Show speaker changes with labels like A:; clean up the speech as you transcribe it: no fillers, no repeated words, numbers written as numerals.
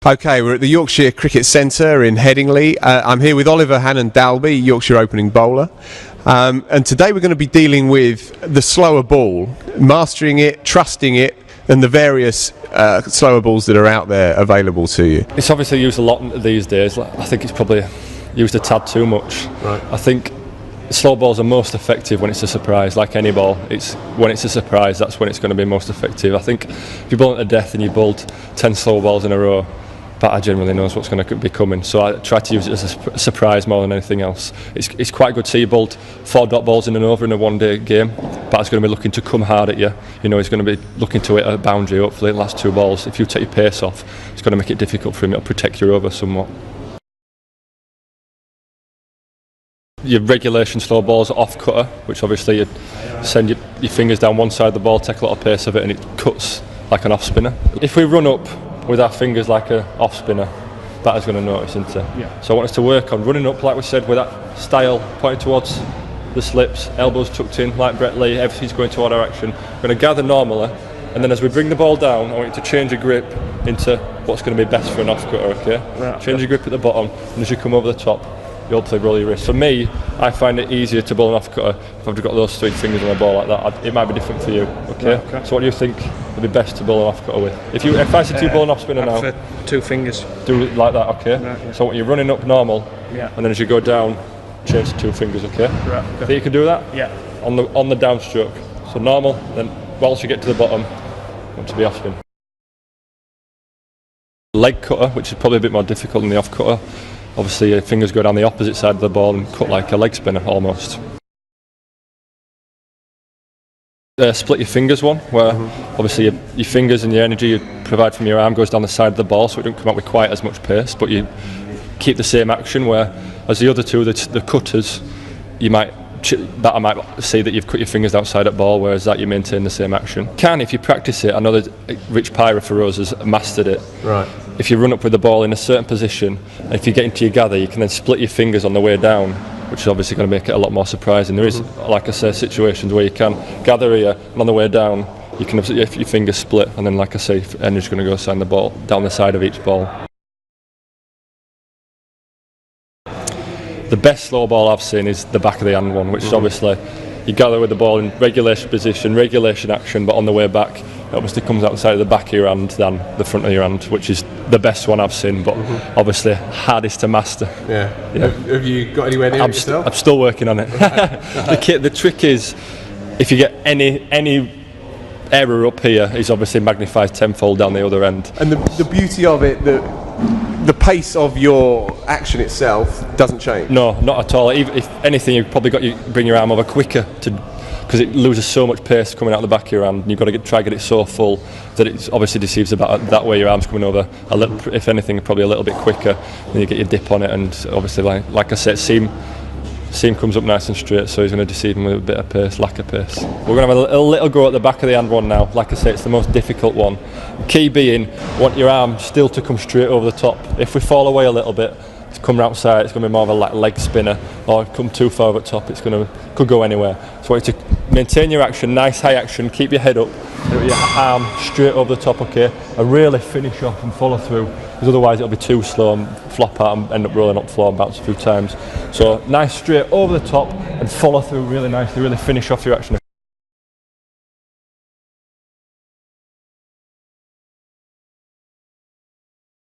A: Okay, we're at the Yorkshire Cricket Centre in Headingley. I'm here with Oliver Hannon-Dalby, Yorkshire opening bowler. And today we're going to be dealing with the slower ball, mastering it, trusting it, and the various slower balls that are out there available to you.
B: It's obviously used a lot these days. I think it's probably used a tad too much.
A: Right.
B: I think slow balls are most effective when it's a surprise, like any ball. When it's a surprise, that's when it's going to be most effective. I think if you're bowling to death and you bowled 10 slow balls in a row, batter generally knows what's going to be coming, so I try to use it as a surprise more than anything else. It's quite good to see you bowled 4 dot balls in and over in a one-day game. Batter's going to be looking to come hard at you. You know, he's going to be looking to hit a boundary, hopefully, the last 2 balls. If you take your pace off, it's going to make it difficult for him. It'll protect your over somewhat. Your regulation slow balls are off cutter, which obviously you send your fingers down one side of the ball, take a lot of pace of it, and it cuts like an off spinner. If we run up with our fingers like a off spinner, batter's going to notice, isn't it?
A: Yeah.
B: So I want us to work on running up, like we said, with that style, pointing towards the slips, elbows tucked in, like Brett Lee, everything's going toward our action. We're going to gather normally, and then as we bring the ball down, I want you to change your grip into what's going to be best for an off cutter, okay?
A: Right.
B: Change your grip at the bottom, and as you come over the top, you hopefully roll your wrist. For me, I find it easier to bowl an off cutter if I've got those 3 fingers on the ball like that. It might be different for you, okay?
A: Right, okay.
B: So what do you think would be best to bowl an off cutter with? If I said to you bowl an off spinner now,
C: for 2 fingers.
B: do it like that, okay?
C: Right, yeah.
B: So you're running up normal,
C: Yeah.
B: and then as you go down, change to 2 fingers, okay?
C: Right, okay.
B: Think you can do that?
C: Yeah.
B: On the downstroke. So normal, then whilst you get to the bottom, want to be off spin. Leg cutter, which is probably a bit more difficult than the off cutter. Obviously your fingers go down the opposite side of the ball and cut like a leg spinner almost. Split your fingers one, where obviously your fingers and the energy you provide from your arm goes down the side of the ball, so it don't come out with quite as much pace, but you keep the same action, where as the other two, the cutters, I might see that you've cut your fingers outside at ball, whereas that you maintain the same action. If you practice it, I know that Rich Pyra for us has mastered it.
A: Right.
B: If you run up with the ball in a certain position, and if you get into your gather, you can then split your fingers on the way down, which is obviously going to make it a lot more surprising. There is, like I say, situations where you can gather here, and on the way down, you can have your fingers split, and then, like I say, energy's going to go sign the ball down the side of each ball. The best slow ball I've seen is the back of the hand one, which is obviously you gather with the ball in regulation position, regulation action, but on the way back it obviously comes outside of the back of your hand than the front of your hand, which is the best one I've seen, but obviously hardest to master.
A: Yeah.
B: Yeah.
A: Have you got anywhere near it yourself?
B: I'm still working on it. The trick is, if you get any error up here, is obviously magnified tenfold down the other end.
A: And the beauty of it, the pace of your action itself doesn't change.
B: No, not at all. If anything, you've probably got to bring your arm over quicker because it loses so much pace coming out the back of your hand, and you've got to try and get it so full that it obviously deceives the batter. That way your arm's coming over a little, if anything, probably a little bit quicker, then you get your dip on it, and obviously like I said, seam comes up nice and straight, so he's going to deceive him with a bit of pace, lack of pace. We're going to have a little go at the back of the hand one now. Like I say, it's the most difficult one. Key being, want your arm still to come straight over the top. If we fall away a little bit, it's come outside, it's going to be more of a leg spinner, or come too far over the top, could go anywhere. So I want you to maintain your action, nice high action, keep your head up, your arm straight over the top, okay, and really finish off and follow through, because otherwise it'll be too slow and flop out and end up rolling up the floor and bounce a few times. So nice straight over the top and follow through really nicely, really finish off your action.